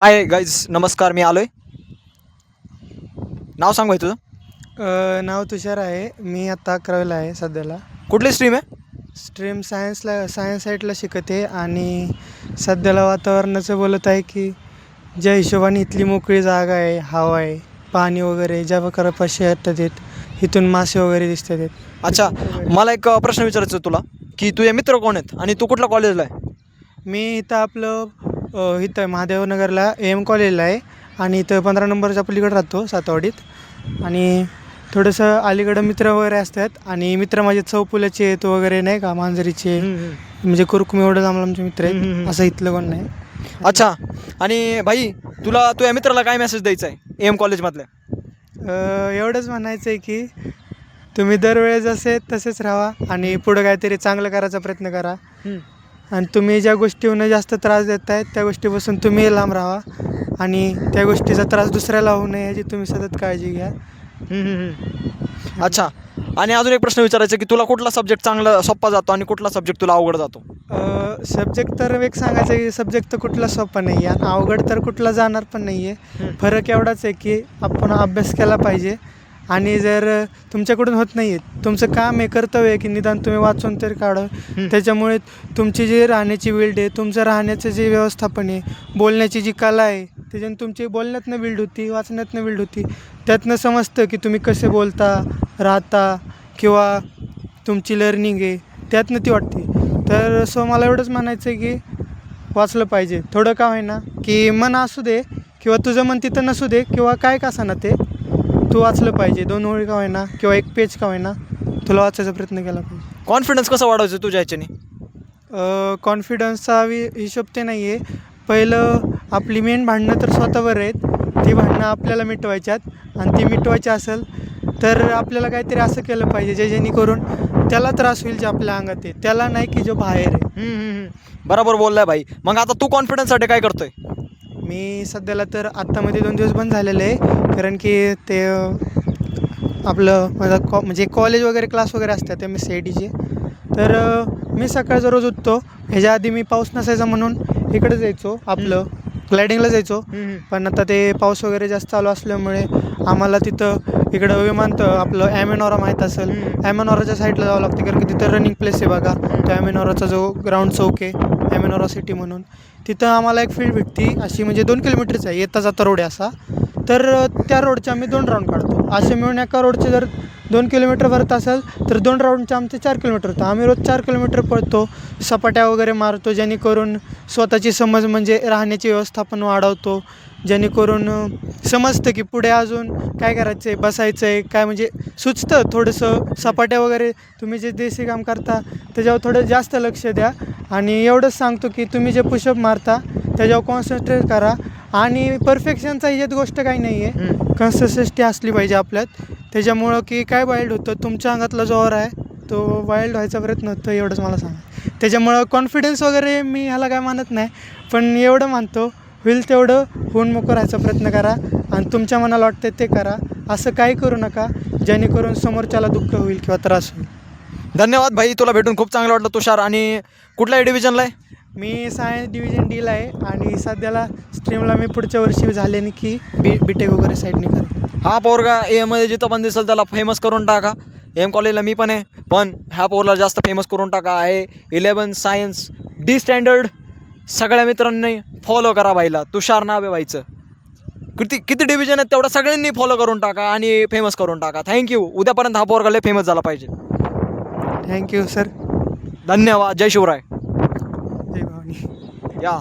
Hi guys, नमस्कार. मी आलोय. नाव सांग भाई तुझं. नाव तुषार आहे. मी आत्ता 11वीला आहे सध्याला. कुठली स्ट्रीम आहे? स्ट्रीम सायन्स साईडला शिकते आणि सध्याला वातावरणाचं बोलत आहे की ज्या हिशोबाने इथली मोकळी जागा आहे, हवा आहे, पाणी वगैरे ज्या प्रकारे पैसे येतात आहेत, इथून मासे वगैरे दिसतात आहेत. अच्छा, मला एक प्रश्न विचारायचा आहे तुला की तुझे मित्र कोण आहेत आणि तू कुठल्या कॉलेजला आहे? मी इथं इथं महादेवनगरला AM कॉलेजला आहे आणि इथं 15 नंबरच्या पलीकडे राहतो सातवाडीत. आणि थोडंसं अलीकडं मित्र वगैरे असतात आणि मित्र माझे चौपुल्याचे आहेत वगैरे नाही का, मांजरीचे, म्हणजे कुरकुमी एवढं आम्हाला आमचे मित्र आहेत. असं इथलं कोण नाही. अच्छा, आणि भाई तुला तुझ्या मित्राला काय मेसेज द्यायचा आहे AM कॉलेजमधल्या? एवढंच म्हणायचं आहे की तुम्ही दरवेळेस असे तसेच राहा आणि पुढं काहीतरी चांगलं करायचा प्रयत्न करा. आणि तुम्ही ज्या गोष्टीहून जास्त त्रास देत आहेत त्या गोष्टीपासून तुम्ही लांब राहा आणि त्या गोष्टीचा त्रास दुसऱ्याला होऊ नये याची तुम्ही सतत काळजी घ्या. अच्छा, आणि अजून एक प्रश्न विचारायचा की तुला कुठला सब्जेक्ट चांगला सोपा जातो आणि कुठला सब्जेक्ट तुला अवघड जातो? सब्जेक्ट तर एक सांगायचं की सब्जेक्ट तर कुठला सोपा नाही आहे आणि अवघड तर कुठला जाणार पण नाही आहे. फरक एवढाच आहे की आपण अभ्यास केला पाहिजे आणि जर तुमच्याकडून होत नाही आहे, तुमचं काम आहे, कर्तव्य आहे की निदान तुम्ही वाचून तरी काढावं. त्याच्यामुळे तुमची जी राहण्याची बिल्ड आहे, तुमचं राहण्याचं जे व्यवस्थापन आहे, बोलण्याची जी कला आहे, त्याच्यानं तुमची बोलण्यातनं बिल्ड होती, वाचण्यातनं बिल्ड होती. त्यातनं समजतं की तुम्ही कसे बोलता, राहता किंवा तुमची लर्निंग आहे त्यातनं ती वाटते. तर मला एवढंच म्हणायचं आहे की वाचलं पाहिजे थोडं का होईना, की मन असू दे किंवा तुझं मन तिथं नसू दे किंवा काय का असं ना, ते तू वाचलं पाहिजे. 2 ओळी का होईना किंवा 1 पेज का होईना तुला वाचायचा प्रयत्न केला पाहिजे. कॉन्फिडन्स कसं वाढवायचं तुझ्या ह्याच्याने? कॉन्फिडन्सचा हिशोब ते नाही आहे. पहिलं आपली मेन भांडणं तर स्वतःवर आहेत. ती भांडणं आपल्याला मिटवायच्यात आणि ती मिटवायची असेल तर आपल्याला काहीतरी असं केलं पाहिजे जे जेणेकरून त्याला त्रास होईल जे आपल्या अंगात आहे, त्याला नाही की जो बाहेर आहे. बरोबर बोललाय भाई. मग आता तू कॉन्फिडन्ससाठी काय करतोय? मी सध्याला तर आत्तामध्ये 2 दिवस बंद झालेलं आहे, कारण की ते आपलं माझा म्हणजे कॉलेज वगैरे क्लास वगैरे असतात MSCITचे. तर मी सकाळचा रोज उठतो. ह्याच्या आधी मी पाऊस नसायचा म्हणून इकडे जायचो, आपलं ग्लायडिंगला जायचो. पण आता ते पाऊस वगैरे जास्त चालू असल्यामुळे आम्हाला तिथं इकडं विमानतळ आपलं ॲमेनॉरा माहीत असेल, ॲमेनॉराच्या साईडला जावं लागतं, कारण की तिथं रनिंग प्लेस आहे बघा. तो ॲमेनॉराचा जो ग्राउंड चौक आहे, ॲमेनॉरा सिटी म्हणून, तिथं आम्हाला एक फील्ड भेटती अशी, म्हणजे 2 किलोमीटरचा आहे, येता जाता रोड आहे असा. तर त्या रोडचे आम्ही 2 राऊंड काढतो. असे मिळून एका रोडचे जर 2 किलोमीटर भरत असेल तर 2 राऊंडचे आमचे 4 किलोमीटर होतं. आम्ही रोज 4 किलोमीटर पळतो, सपाट्या वगैरे मारतो, जेणेकरून स्वतःची समज म्हणजे राहण्याची व्यवस्थापन वाढवतो, जेणेकरून समजतं की पुढे अजून काय करायचं आहे, बसायचं आहे काय, म्हणजे सुचतं थोडंसं. सपाट्या वगैरे तुम्ही जे देशी काम करता त्याच्यावर थोडं जास्त लक्ष द्या. आणि एवढंच सांगतो की तुम्ही जे पुशअप मारता त्याच्यावर कॉन्सन्ट्रेट करा. आणि परफेक्शनचा ह्याच्यात गोष्ट काही नाही आहे, कन्सिस्टन्सी असली पाहिजे आपल्यात. त्याच्यामुळं की काय वाईल्ड होतं, तुमच्या अंगातला जो आहे तो वाईल्ड व्हायचा प्रयत्न होतो, एवढंच मला सांगा. त्याच्यामुळं कॉन्फिडन्स वगैरे मी ह्याला काय मानत नाही, पण एवढं मानतो होईल तेवढं होऊन मोकळं राहायचा प्रयत्न करा आणि तुमच्या मनाला वाटतं ते करा. असं काही करू नका जेणेकरून समोरच्याला दुःख होईल किंवा त्रास होईल. धन्यवाद भाई, तुला भेटून खूप चांगलं वाटलं तुषार. आणि कुठल्या डिव्हिजनला आहे? मी सायन्स डिव्हिजन Dला आहे आणि सध्याला स्ट्रीमला मी पुढच्या वर्षी झाले की BTech वगैरे साईडने करेन. हा पोरगा एममध्ये जिथं पण दिसेल त्याला फेमस करून टाका. AM कॉलेजला मी पण आहे, पण ह्या पोरला जास्त फेमस करून टाका. आहे 11 सायन्स D स्टँडर्ड. सगळ्या मित्रांनी फॉलो करा भाईला. तुषार नाव आहे भाईचं. किती डिव्हिजन आहेत तेवढं सगळ्यांनी फॉलो करून टाका आणि फेमस करून टाका. थँक्यू. उद्यापर्यंत हा पोरगा लय फेमस झाला पाहिजे. Thank you sir. धन्यवाद. जय शिवराय. जय भवानी. या.